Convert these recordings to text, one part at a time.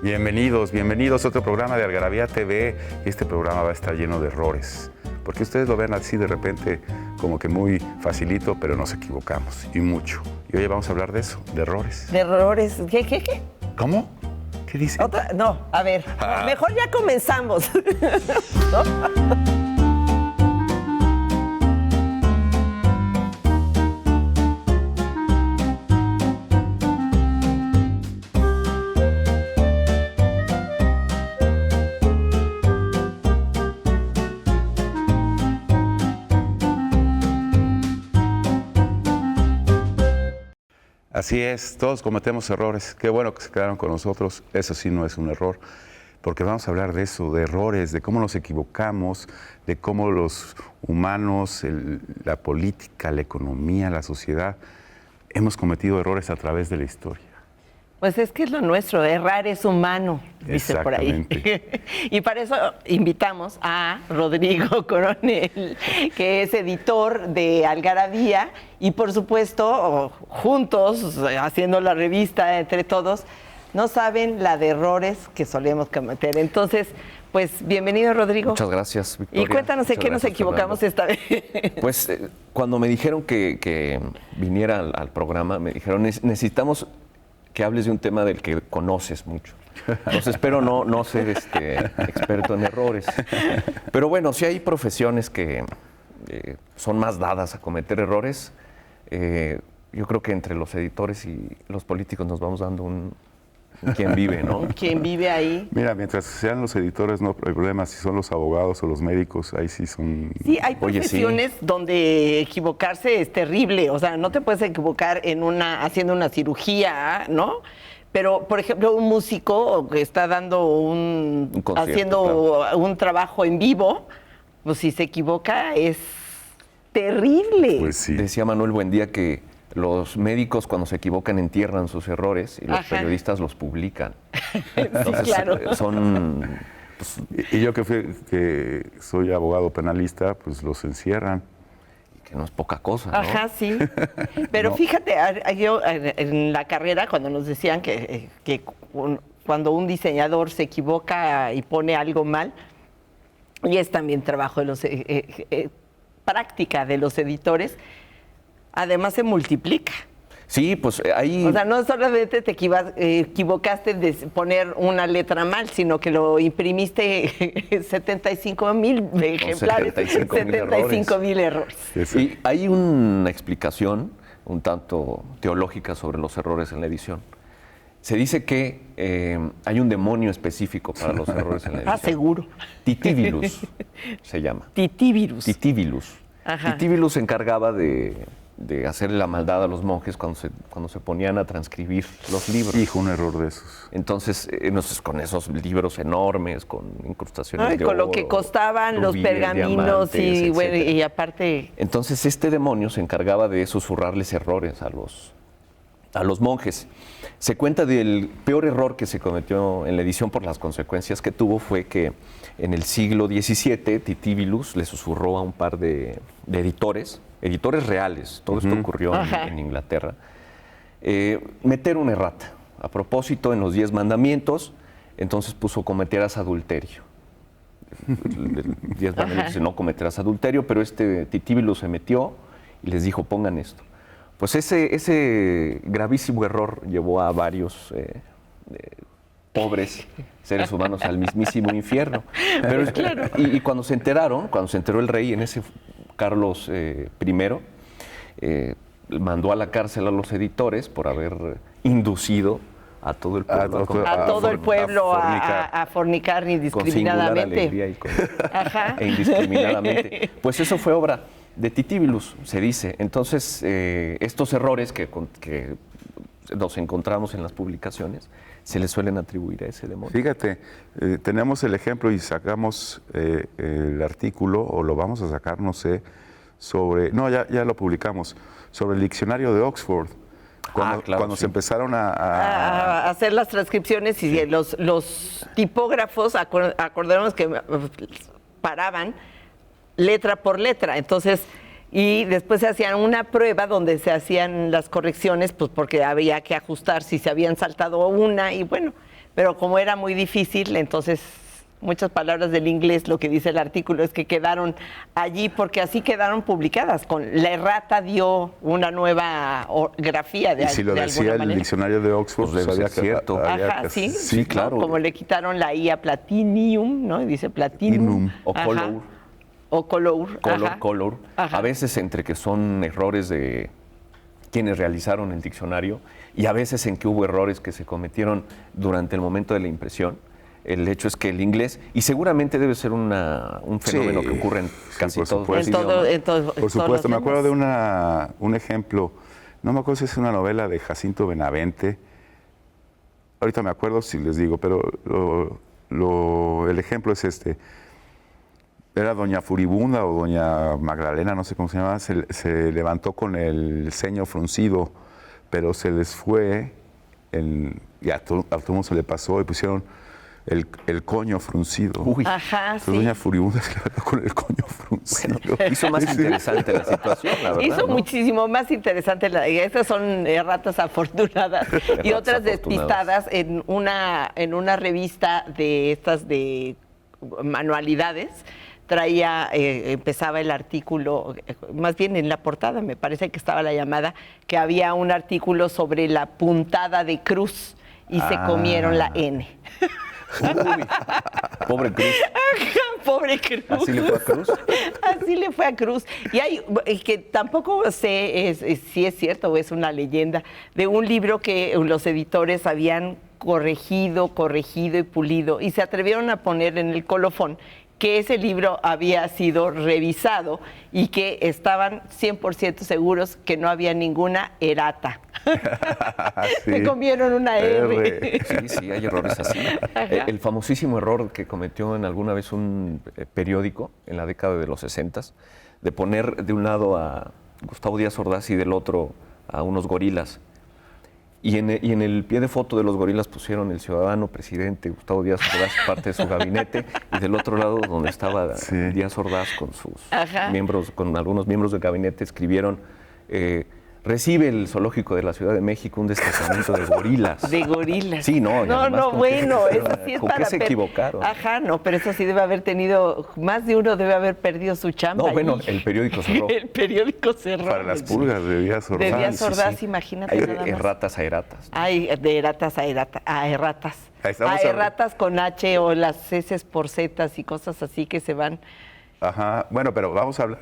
Bienvenidos, bienvenidos a otro programa de Algarabía TV. Este programa va a estar lleno de errores, porque ustedes lo ven así de repente como que muy facilito, pero nos equivocamos, y mucho. Y hoy vamos a hablar de eso, de errores. ¿De errores? ¿Qué? ¿Cómo? ¿Qué dice? No, a ver, mejor ya comenzamos. ¿No? Así es, todos cometemos errores. Qué bueno que se quedaron con nosotros. Eso sí no es un error, porque vamos a hablar de eso, de errores, de cómo nos equivocamos, de cómo los humanos, la política, la economía, la sociedad, hemos cometido errores a través de la historia. Pues es que es lo nuestro, errar es humano, dice por ahí. Y para eso invitamos a Rodrigo Coronel, que es editor de Algarabía, y por supuesto, juntos, haciendo la revista entre todos, no saben la de errores que solemos cometer. Entonces, pues, bienvenido, Rodrigo. Muchas gracias, Victoria. Y cuéntanos en qué nos equivocamos, Fernando, esta vez. Pues, cuando me dijeron que viniera al programa, me dijeron, necesitamos que hables de un tema del que conoces mucho. Entonces, espero no ser experto en errores. Pero bueno, si hay profesiones que son más dadas a cometer errores, yo creo que entre los editores y los políticos nos vamos dando quién vive, ¿no? ¿Quién vive ahí? Mira, mientras sean los editores no hay problema, si son los abogados o los médicos, ahí sí son... Sí, hay profesiones donde equivocarse es terrible, o sea, no te puedes equivocar haciendo una cirugía, ¿no? Pero, por ejemplo, un músico que está dando haciendo un trabajo en vivo, pues si se equivoca es terrible. Pues sí. Decía Manuel Buendía que los médicos cuando se equivocan entierran sus errores y los periodistas los publican. Entonces, sí, claro. Son... Y yo que soy abogado penalista, pues los encierran. Que no es poca cosa, ¿no? Ajá, sí. Pero no. Fíjate, yo en la carrera cuando nos decían que cuando un diseñador se equivoca y pone algo mal, y es también trabajo de los práctica de los editores, además se multiplica. Sí, pues ahí... O sea, no solamente te equivocaste de poner una letra mal, sino que lo imprimiste 75,000 ejemplares, 75,000 errores. Y hay una explicación un tanto teológica sobre los errores en la edición. Se dice que hay un demonio específico para los errores en la edición. Ah, seguro. Titibilus se llama. Titibilus. Ajá. Titibilus se encargaba de hacerle la maldad a los monjes cuando se ponían a transcribir los libros. Hijo, un error de esos. Entonces, con esos libros enormes, con incrustaciones de con oro, lo que costaban los pergaminos y aparte... Entonces, este demonio se encargaba de susurrarles errores a los monjes. Se cuenta del peor error que se cometió en la edición por las consecuencias que tuvo fue que en el siglo XVII Titibilus le susurró a un par de editores reales, todo esto ocurrió en Inglaterra, meter una errata. A propósito, en los 10 mandamientos, entonces puso cometerás adulterio. 10 mandamientos dice no cometerás adulterio, pero Titibilus se metió y les dijo pongan esto. Pues ese gravísimo error llevó a varios pobres seres humanos al mismísimo infierno. Pero, claro. Y cuando se enteró el rey, en ese Carlos I, mandó a la cárcel a los editores por haber inducido a todo el pueblo a fornicar indiscriminadamente. Con singular alegría e indiscriminadamente. Pues eso fue obra de Titibilus, se dice. Entonces, estos errores que nos encontramos en las publicaciones se les suelen atribuir a ese demonio. Fíjate, tenemos el ejemplo y sacamos el artículo, o lo vamos a sacar, no sé, ya lo publicamos, sobre el diccionario de Oxford. Cuando se empezaron a hacer las transcripciones y los tipógrafos, acordémonos que paraban letra por letra, entonces, y después se hacían una prueba donde se hacían las correcciones, pues porque había que ajustar si se habían saltado una, y bueno, pero como era muy difícil, entonces muchas palabras del inglés, lo que dice el artículo es que quedaron allí porque así quedaron publicadas. La errata dio una nueva grafía de alguna manera. Y si lo decía el diccionario de Oxford, pues había cierto. Ajá, sí, sí, claro. ¿no? Como le quitaron la I a platinium, ¿no? Dice platinum. O color. O color. Color. A veces entre que son errores de quienes realizaron el diccionario y a veces en que hubo errores que se cometieron durante el momento de la impresión. El hecho es que el inglés, y seguramente debe ser un fenómeno que ocurre en casi todos los idiomas. Por supuesto, me acuerdo de un ejemplo, no me acuerdo si es una novela de Jacinto Benavente, ahorita me acuerdo si les digo, pero el ejemplo es este. Era Doña Furibunda o Doña Magdalena, no sé cómo se llamaba, se levantó con el ceño fruncido, pero se les fue, y a todo el mundo se le pasó y pusieron el coño fruncido. Uy. Ajá, entonces, Doña Furibunda se levantó con el coño fruncido. Bueno, hizo más interesante la situación, la verdad. Hizo muchísimo más interesante. Estas son erratas afortunadas y otras despistadas en una revista de estas de manualidades. Empezaba el artículo, más bien en la portada me parece que estaba la llamada, que había un artículo sobre la puntada de cruz y se comieron la N. Uy, pobre Cruz. Pobre Cruz. ¿Así le fue a Cruz? Así le fue a Cruz. Y hay, que tampoco sé si es cierto o es una leyenda, de un libro que los editores habían corregido y pulido y se atrevieron a poner en el colofón que ese libro había sido revisado y que estaban 100% seguros que no había ninguna errata. Sí. Se comieron una R. Sí, hay errores así. El famosísimo error que cometió en alguna vez un periódico en la década de los 60s, de poner de un lado a Gustavo Díaz Ordaz y del otro a unos gorilas. Y en el pie de foto de los gorilas pusieron el ciudadano presidente Gustavo Díaz Ordaz, parte de su gabinete, y del otro lado, donde estaba Díaz Ordaz con sus miembros, con algunos miembros del gabinete, escribieron: recibe el zoológico de la Ciudad de México un destacamento de gorilas. De gorilas. Sí, no. No, bueno, eso sí es ¿con para... qué se equivocaron? Ajá, no, pero eso sí debe haber tenido, más de uno debe haber perdido su chamba. No, bueno, el periódico cerró. El periódico cerró. Para las pulgas de Díaz Ordaz. De Díaz Ordaz, imagínate Hay nada más. erratas a erratas. Hay de erratas a erratas. A erratas con H o las S por Z y cosas así que se van. Ajá, bueno, pero vamos a hablar.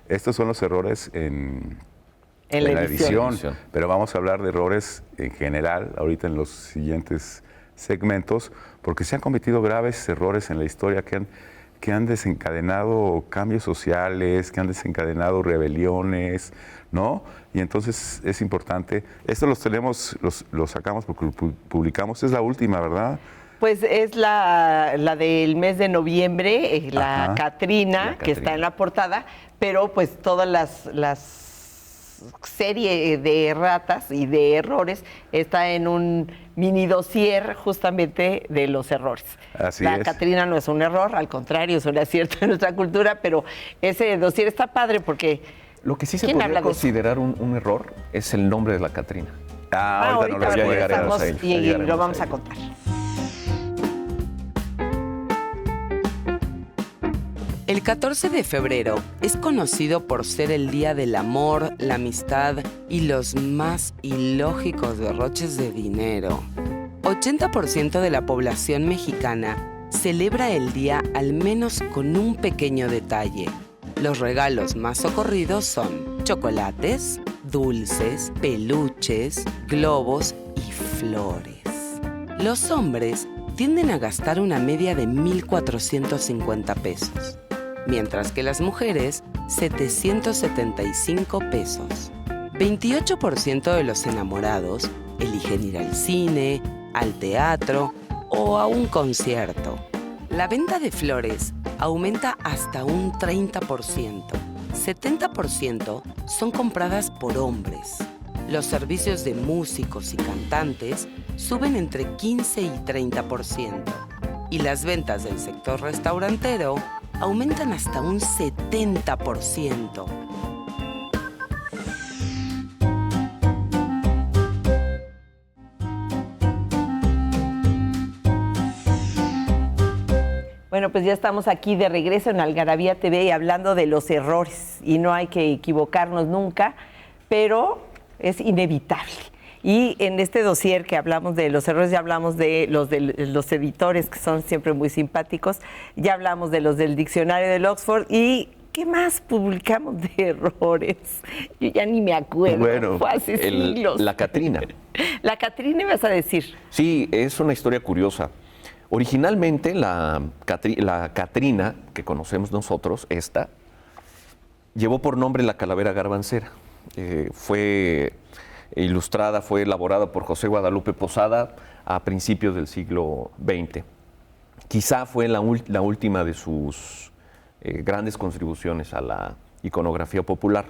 Estos son los errores en la edición, pero vamos a hablar de errores en general ahorita en los siguientes segmentos, porque se han cometido graves errores en la historia que han desencadenado cambios sociales, que han desencadenado rebeliones, ¿no? Y entonces es importante. Esto los sacamos porque lo publicamos, es la última, ¿verdad? Pues es la del mes de noviembre, la Catrina, que está en la portada, pero pues todas las serie de erratas y de errores está en un mini dossier justamente de los errores. Así la es. Catrina no es un error, al contrario, es un acierto en nuestra cultura, pero ese dossier está padre porque... Lo que sí se podría considerar un error es el nombre de la Catrina. Ahorita no lo llegaremos a y lo vamos a contar. El 14 de febrero es conocido por ser el día del amor, la amistad y los más ilógicos derroches de dinero. 80% de la población mexicana celebra el día al menos con un pequeño detalle. Los regalos más socorridos son chocolates, dulces, peluches, globos y flores. Los hombres tienden a gastar una media de 1,450 pesos. Mientras que las mujeres, 775 pesos. 28% de los enamorados eligen ir al cine, al teatro o a un concierto. La venta de flores aumenta hasta un 30%. 70% son compradas por hombres. Los servicios de músicos y cantantes suben entre 15 y 30%. Y las ventas del sector restaurantero aumentan hasta un 70%. Bueno, pues ya estamos aquí de regreso en Algarabía TV y hablando de los errores. Y no hay que equivocarnos nunca, pero es inevitable. Y en este dossier que hablamos de los errores, ya hablamos de los editores, que son siempre muy simpáticos, ya hablamos de los del diccionario del Oxford y ¿qué más publicamos de errores? Yo ya ni me acuerdo, bueno, fue hace siglos. La Catrina. La Catrina, ibas a decir. Sí, es una historia curiosa. Originalmente la Catrina, que conocemos nosotros, esta, llevó por nombre la calavera garbancera. Fue ilustrada, fue elaborada por José Guadalupe Posada a principios del siglo XX. Quizá fue la última de sus grandes contribuciones a la iconografía popular.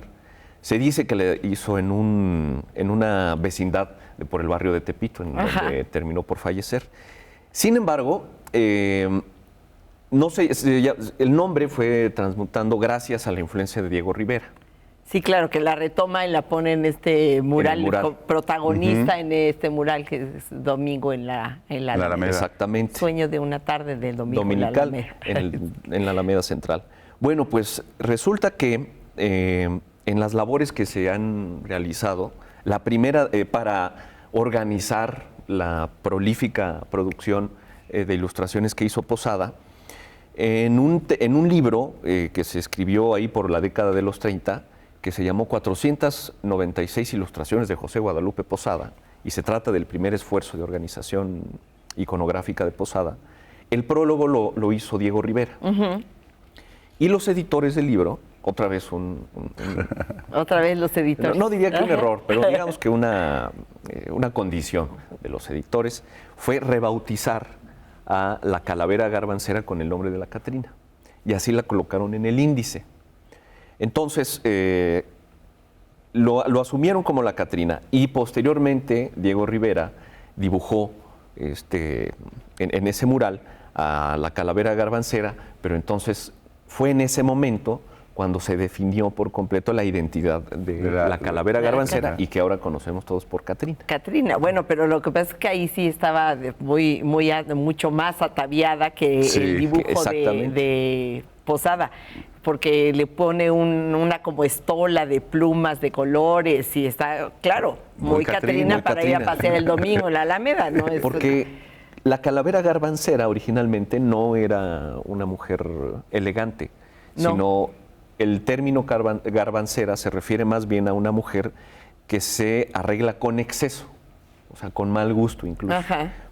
Se dice que le hizo en una vecindad por el barrio de Tepito, en donde terminó por fallecer. Sin embargo, no sé, el nombre fue transmutando gracias a la influencia de Diego Rivera. Sí, claro, que la retoma y la pone en este mural, protagonista en este mural que es domingo en la Alameda. Exactamente. Sueño de una tarde del domingo dominical en la Alameda. en la Alameda Central. Bueno, pues resulta que en las labores que se han realizado, la primera para organizar la prolífica producción de ilustraciones que hizo Posada, en un libro que se escribió ahí por la década de los 30, que se llamó 496 ilustraciones de José Guadalupe Posada, y se trata del primer esfuerzo de organización iconográfica de Posada, el prólogo lo hizo Diego Rivera. Y los editores del libro, otra vez Otra vez los editores. No diría que un error, pero digamos que una condición de los editores fue rebautizar a la calavera garbancera con el nombre de la Catrina. Y así la colocaron en el índice. Entonces, lo asumieron como la Catrina y posteriormente Diego Rivera dibujó en ese mural a la calavera garbancera, pero entonces fue en ese momento cuando se definió por completo la identidad de la calavera garbancera y que ahora conocemos todos por Catrina. Catrina, bueno, pero lo que pasa es que ahí sí estaba mucho más ataviada que el dibujo de Posada, porque le pone una como estola de plumas de colores y está, claro, muy Catrina para ir a pasear el domingo en la Alameda, ¿no? Porque la calavera garbancera originalmente no era una mujer elegante, sino el término garbancera se refiere más bien a una mujer que se arregla con exceso, o sea, con mal gusto incluso.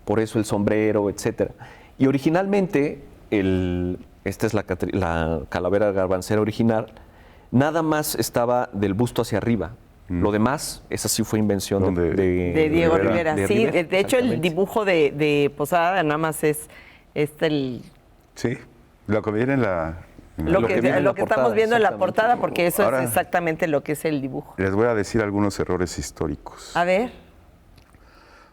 Por eso el sombrero, etcétera. Y originalmente, esta es la calavera garbancera original, nada más estaba del busto hacia arriba. Lo demás, esa sí fue invención de Diego Rivera. Sí, de hecho el dibujo de Posada nada más es el... Sí, lo que viene en la... Lo que estamos viendo en la portada, porque eso es exactamente lo que es el dibujo. Les voy a decir algunos errores históricos. A ver.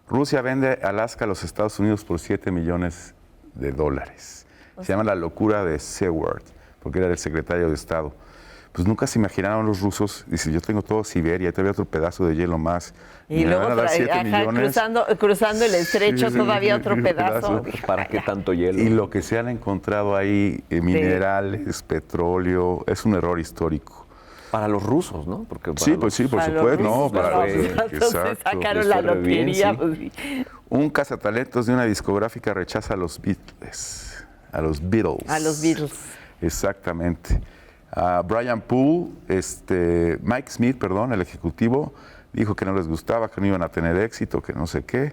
Rusia vende Alaska a los Estados Unidos por $7 millones. Se llama la locura de Seward, porque era el secretario de Estado. Pues nunca se imaginaron los rusos, dice, yo tengo todo Siberia, y todavía otro pedazo de hielo más. Y luego cruzando el estrecho, todavía otro pedazo. ¿Para qué tanto hielo? Y lo que se han encontrado ahí, minerales, petróleo, es un error histórico. Para los rusos, ¿no? Porque sí, por supuesto. No, para entonces sacaron la lotería. Un cazatalentos de una discográfica rechaza a los Beatles. A los Beatles. Exactamente. Brian Poole, Mike Smith, perdón, el ejecutivo, dijo que no les gustaba, que no iban a tener éxito, que no sé qué,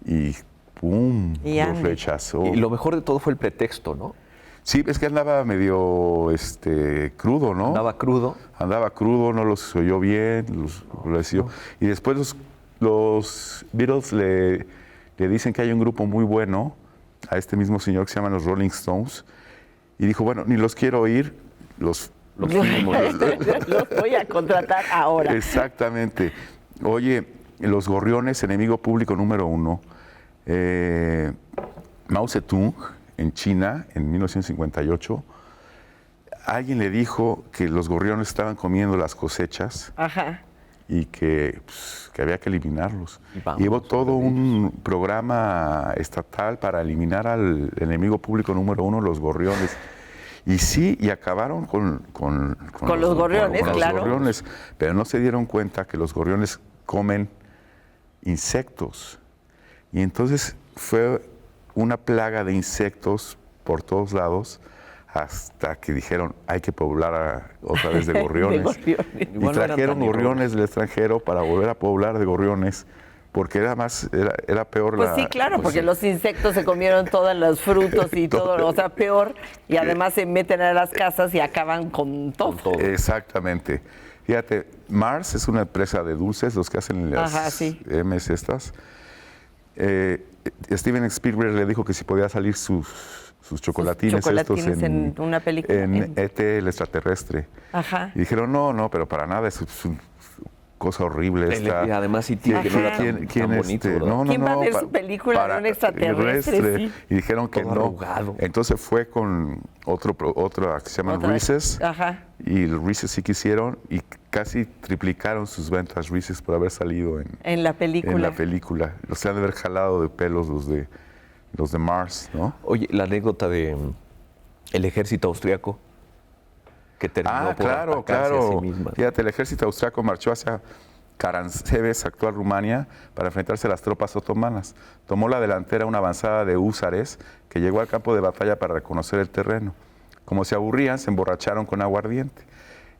y ¡pum! Los rechazó. Y lo mejor de todo fue el pretexto, ¿no? Sí, es que andaba medio crudo, ¿no? Andaba crudo, no los oyó bien, y después los Beatles le dicen que hay un grupo muy bueno a este mismo señor que se llaman los Rolling Stones, y dijo, bueno, ni los quiero oír, los voy a contratar ahora. Exactamente. Oye, los gorriones, enemigo público número 1. Mao Zedong, en China, en 1958, alguien le dijo que los gorriones estaban comiendo las cosechas y que había que eliminarlos. Y hubo todo un programa estatal para eliminar al enemigo público número 1, los gorriones. Y sí, y acabaron con los gorriones, con claro. Los gorriones, pero no se dieron cuenta que los gorriones comen insectos. Y entonces fue una plaga de insectos por todos lados, hasta que dijeron, hay que poblar otra vez de gorriones. Y trajeron gorriones del extranjero para volver a poblar de gorriones, porque era peor. Pues sí, claro, porque los insectos se comieron todos los frutos y todo, o sea, peor, y además se meten a las casas y acaban con todo. Exactamente. Fíjate, Mars es una empresa de dulces, los que hacen las M's estas. Steven Spielberg le dijo que si podía salir sus chocolatines estos en una película. En E.T., el extraterrestre. Ajá. Y dijeron, no, pero para nada, es una cosa horrible. Y además sí tiene que no era tan bonito, ¿verdad? ¿Quién va a ver su película de un extraterrestre? Sí. Y dijeron que todo no. arrugado. Entonces fue con otro que se llama Reese's. Ajá. Y el Reese's sí quisieron y casi triplicaron sus ventas Reese's por haber salido en la película. En la película. O sea, de haber jalado de pelos los de Mars, ¿no? Oye, la anécdota de el ejército austriaco que terminó por atacarse a sí misma. Fíjate, el ejército austriaco marchó hacia Caransebeș, actual Rumania, para enfrentarse a las tropas otomanas. Tomó la delantera una avanzada de húsares que llegó al campo de batalla para reconocer el terreno. Como se aburrían, se emborracharon con aguardiente.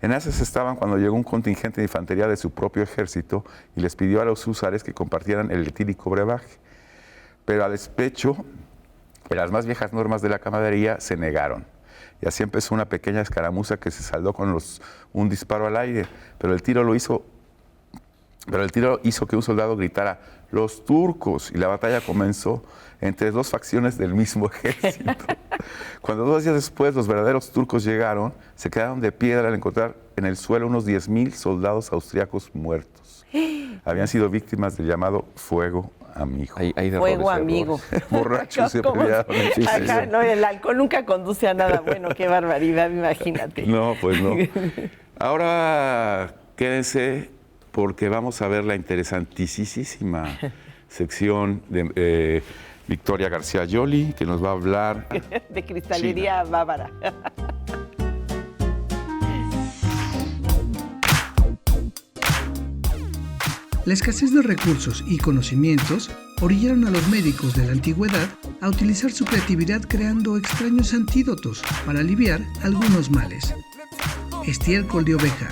En esas estaban cuando llegó un contingente de infantería de su propio ejército y les pidió a los húsares que compartieran el etílico brebaje. Pero a despecho de las más viejas normas de la camaradería, se negaron. Y así empezó una pequeña escaramuza que se saldó con un disparo al aire, pero el tiro hizo que un soldado gritara, ¡los turcos! Y la batalla comenzó entre dos facciones del mismo ejército. Cuando 2 días después los verdaderos turcos llegaron, se quedaron de piedra al encontrar en el suelo unos 10,000 soldados austriacos muertos. Habían sido víctimas del llamado fuego amigo. Fuego amigo. Borrachos se pelearon. Ajá, no, el alcohol nunca conduce a nada bueno. Qué barbaridad, imagínate. No, pues no. Ahora quédense porque vamos a ver la interesantísima sección de Victoria García Yoli, que nos va a hablar de cristalería bávara. La escasez de recursos y conocimientos orillaron a los médicos de la antigüedad a utilizar su creatividad creando extraños antídotos para aliviar algunos males. Estiércol de oveja.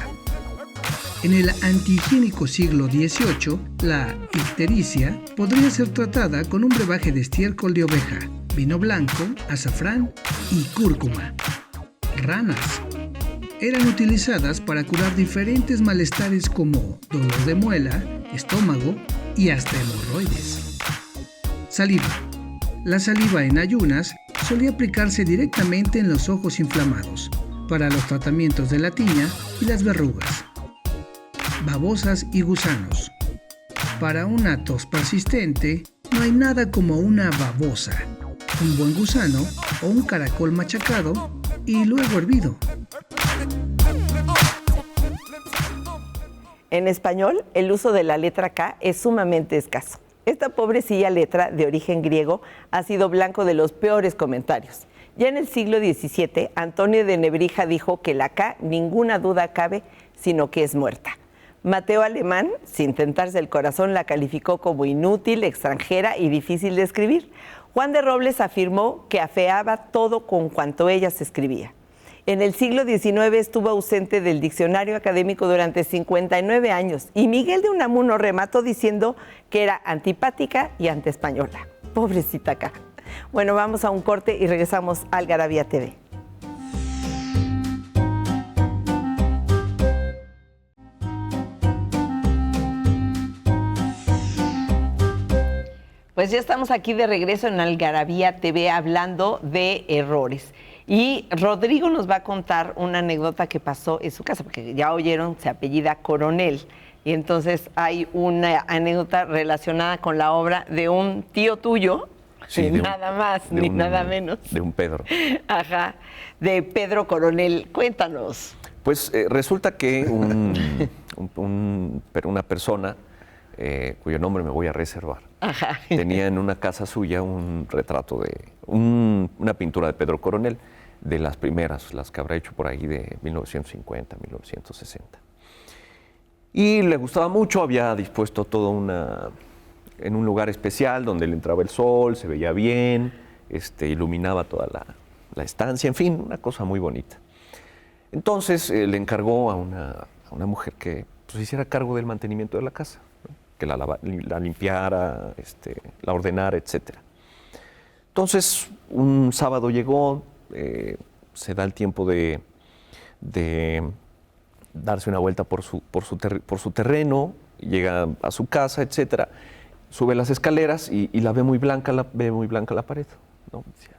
En el antihigiénico siglo XVIII, la ictericia podría ser tratada con un brebaje de estiércol de oveja, vino blanco, azafrán y cúrcuma. Ranas. Eran utilizadas para curar diferentes malestares como dolor de muela, estómago y hasta hemorroides. Saliva. La saliva en ayunas solía aplicarse directamente en los ojos inflamados, para los tratamientos de la tiña y las verrugas. Babosas y gusanos. Para una tos persistente, no hay nada como una babosa, un buen gusano o un caracol machacado y luego hervido. En español, el uso de la letra K es sumamente escaso. Esta pobrecilla letra de origen griego ha sido blanco de los peores comentarios. Ya en el siglo XVII, Antonio de Nebrija dijo que la K, ninguna duda cabe, sino que es muerta. Mateo Alemán, sin tentarse el corazón, la calificó como inútil, extranjera y difícil de escribir. Juan de Robles afirmó que afeaba todo con cuanto ella se escribía. En el siglo XIX estuvo ausente del diccionario académico durante 59 años y Miguel de Unamuno remató diciendo que era antipática y antiespañola. Pobrecita acá. Bueno, vamos a un corte y regresamos a Algarabía TV. Pues ya estamos aquí de regreso en Algarabía TV hablando de errores. Y Rodrigo nos va a contar una anécdota que pasó en su casa, porque ya oyeron, se apellida Coronel. Y entonces hay una anécdota relacionada con la obra de un tío tuyo, sí, nada más ni nada menos. De un Pedro. Ajá, de Pedro Coronel. Cuéntanos. Pues resulta que un una persona cuyo nombre me voy a reservar. Ajá. Tenía en una casa suya un retrato una pintura de Pedro Coronel, de las primeras, las que habrá hecho por ahí de 1950, 1960. Y le gustaba mucho, había dispuesto todo en un lugar especial donde le entraba el sol, se veía bien, iluminaba toda la estancia, en fin, una cosa muy bonita. Entonces le encargó a una mujer que pues, hiciera cargo del mantenimiento de la casa, ¿no? Que la limpiara, la ordenara, etc. Entonces, un sábado llegó, se da el tiempo de darse una vuelta por su terreno, llega a su casa, etc. Sube las escaleras y la ve muy blanca la pared, ¿no? Decía,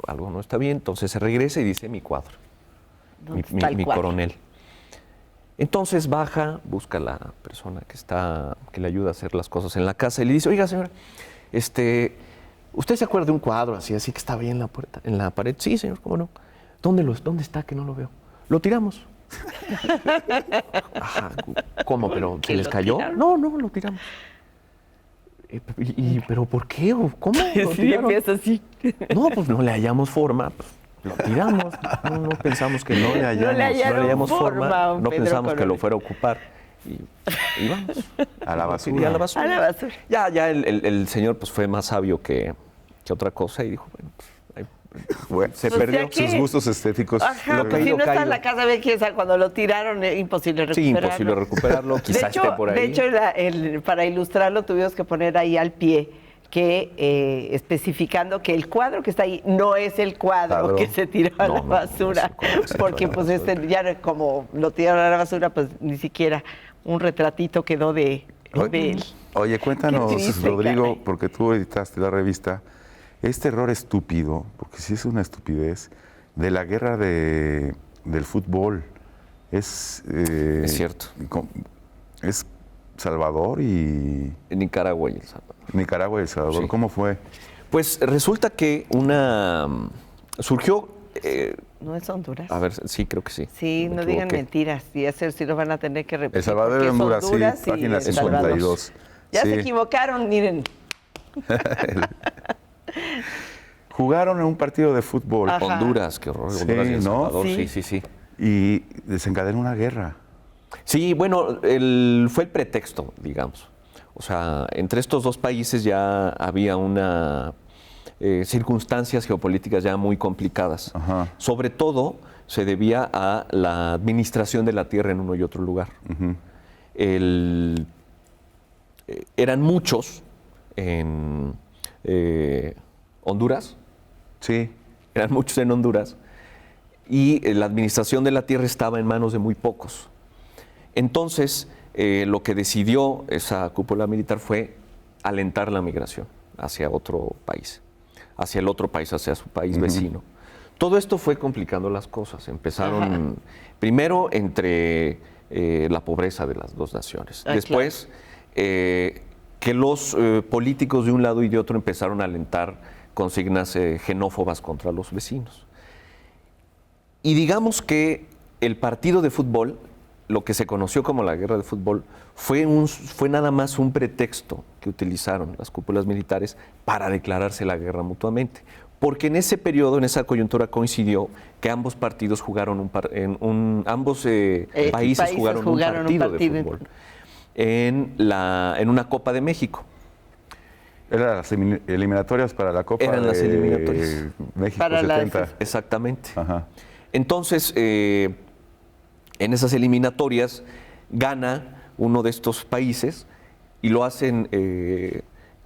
algo no está bien, entonces se regresa y dice, mi cuadro, mi coronel. Entonces baja, busca a la persona que le ayuda a hacer las cosas en la casa y le dice, oiga señora, ¿usted se acuerda de un cuadro así que estaba ahí en la pared? Sí, señor, ¿cómo no? ¿Dónde está que no lo veo? Lo tiramos. Ajá, ¿cómo? ¿Pero se les cayó? No, lo tiramos. ¿Pero por qué? ¿Cómo lo tiraron? Sí, así. No, pues no le hallamos forma, pues lo tiramos. No pensamos que no le hallamos forma, no pensamos que lo fuera a ocupar. Y vamos. A la basura. A la basura. Ya el señor pues fue más sabio que otra cosa y dijo, bueno, se perdió. Sus gustos estéticos. Ajá, si no está en la casa, ve quién sabe, cuando lo tiraron, es imposible recuperarlo. Sí, imposible recuperarlo, quizás esté por ahí. De hecho, para ilustrarlo tuvimos que poner ahí al pie que especificando que el cuadro que está ahí no es el cuadro que se tiró a la basura, porque pues ya como lo tiraron a la basura, pues ni siquiera un retratito quedó de él. Oye, cuéntanos, triste, Rodrigo, caray. porque tú editaste la revista, este error estúpido, porque sí es una estupidez, de la guerra del fútbol. Es cierto. Es Salvador y... Nicaragua y El Salvador. Nicaragua y El Salvador, Sí. ¿Cómo fue? Pues resulta que surgió... ¿No es Honduras? A ver, sí, creo que sí. Sí, Me no digan equivoqué. mentiras. Y eso sí lo van a tener que repetir. El Salvador porque y es Honduras, sí, y página El Salvador. 52. Ya Sí. se equivocaron, miren. Jugaron en un partido de fútbol. Ajá. Honduras, qué horror. Sí, Honduras y El ¿no? Salvador, Sí. sí. Y desencadenó una guerra. Sí, bueno, fue el pretexto, digamos. O sea, entre estos dos países ya había circunstancias geopolíticas ya muy complicadas. Ajá. Sobre todo se debía a la administración de la tierra en uno y otro lugar. Ujú. Eran muchos en Honduras, Sí. eran muchos en Honduras, y la administración de la tierra estaba en manos de muy pocos. Entonces, lo que decidió esa cúpula militar fue alentar la migración hacia otro país, hacia su país vecino. Todo esto fue complicando las cosas. Empezaron primero entre la pobreza de las dos naciones. Después, que los políticos de un lado y de otro empezaron a alentar consignas xenófobas contra los vecinos. Y digamos que el partido de fútbol, lo que se conoció como la guerra de fútbol, fue nada más un pretexto que utilizaron las cúpulas militares para declararse la guerra mutuamente. Porque en ese periodo, en esa coyuntura, coincidió que ambos partidos jugaron ambos países jugaron un partido de fútbol en una Copa de México. Eran las eliminatorias para la Copa Eran las eliminatorias. México Para 70. Exactamente. Ajá. Entonces, en esas eliminatorias gana uno de estos países y lo hacen,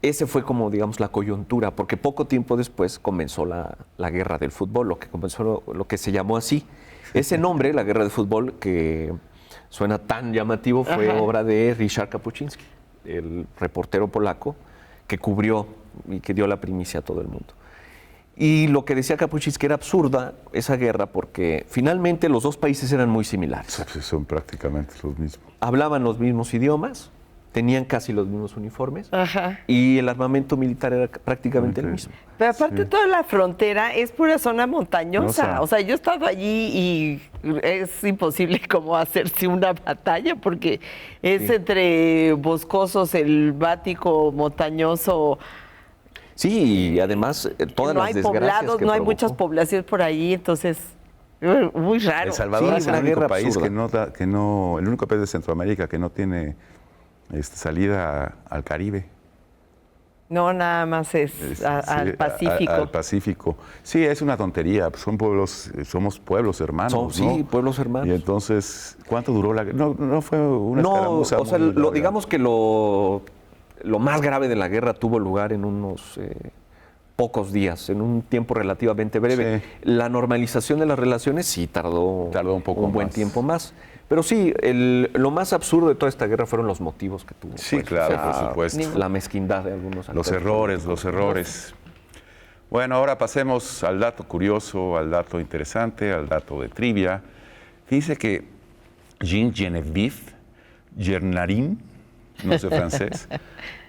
ese fue como, digamos, la coyuntura, porque poco tiempo después comenzó la guerra del fútbol, lo que se llamó así. Ese nombre, la guerra del fútbol, que suena tan llamativo, fue obra de Ryszard Kapuściński, el reportero polaco que cubrió y que dio la primicia a todo el mundo. Y lo que decía Kapuściński era absurda esa guerra porque finalmente los dos países eran muy similares. Son prácticamente los mismos. Hablaban los mismos idiomas, tenían casi los mismos uniformes Ajá. y el armamento militar era prácticamente el mismo. Pero aparte toda la frontera es pura zona montañosa. No, O sea, yo he estado allí y es imposible como hacerse una batalla porque es entre boscoso, selvático, montañoso. Sí, y además todas No las hay desgracias poblados, que no hay provocó. muchas poblaciones por ahí, entonces muy raro. El Salvador Sí, es el una único guerra país absurda. que no, el único país de Centroamérica que no tiene salida al Caribe. No, nada más es al Sí, Pacífico. al Pacífico. Sí, es una tontería. Somos pueblos hermanos, Sí, ¿no? pueblos hermanos. Y entonces, ¿cuánto duró la guerra? No fue una No, escaramuza o sea, muy larga. digamos que lo más grave de la guerra tuvo lugar en unos pocos días, en un tiempo relativamente breve. Sí. La normalización de las relaciones sí tardó un poco buen más. tiempo más. Pero sí, lo más absurdo de toda esta guerra fueron los motivos que tuvo. Sí, claro, por supuesto. La mezquindad de algunos Los actores. errores. Bueno, ahora pasemos al dato curioso, al dato interesante, al dato de trivia. Dice que Jean Geneviève Gernarin, no sé francés,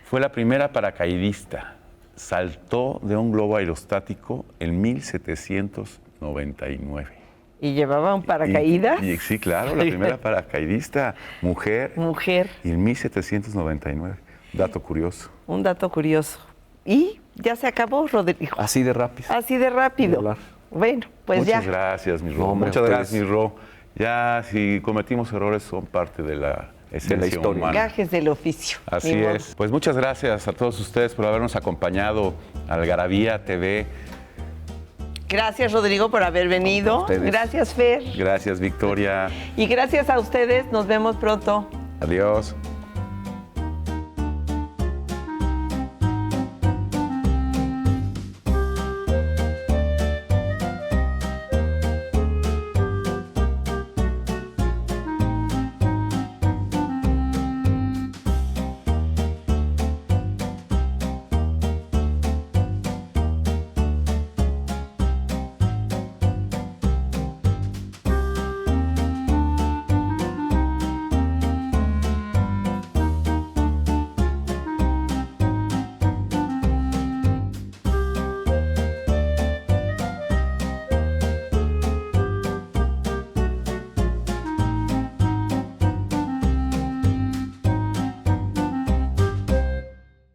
fue la primera paracaidista. Saltó de un globo aerostático en 1799. ¿Y llevaba un paracaídas? Sí, claro, la primera paracaidista mujer. Mujer. Y en 1799. Dato curioso. Un dato curioso. Y ya se acabó, Rodrigo. Así de rápido. Así de rápido. hablar. Bueno, pues Muchas ya. gracias, mi Ro. No, hombre, Muchas ustedes. gracias, mi Ro. Ya, si cometimos errores, son parte de la esencia historia. humana. Gajes del oficio. Así Ni modo. es. Pues muchas gracias a todos ustedes por habernos acompañado a Algarabía TV. Gracias, Rodrigo, por haber venido. ustedes. Gracias, Fer. Gracias, Victoria. Y gracias a ustedes. Nos vemos pronto. Adiós.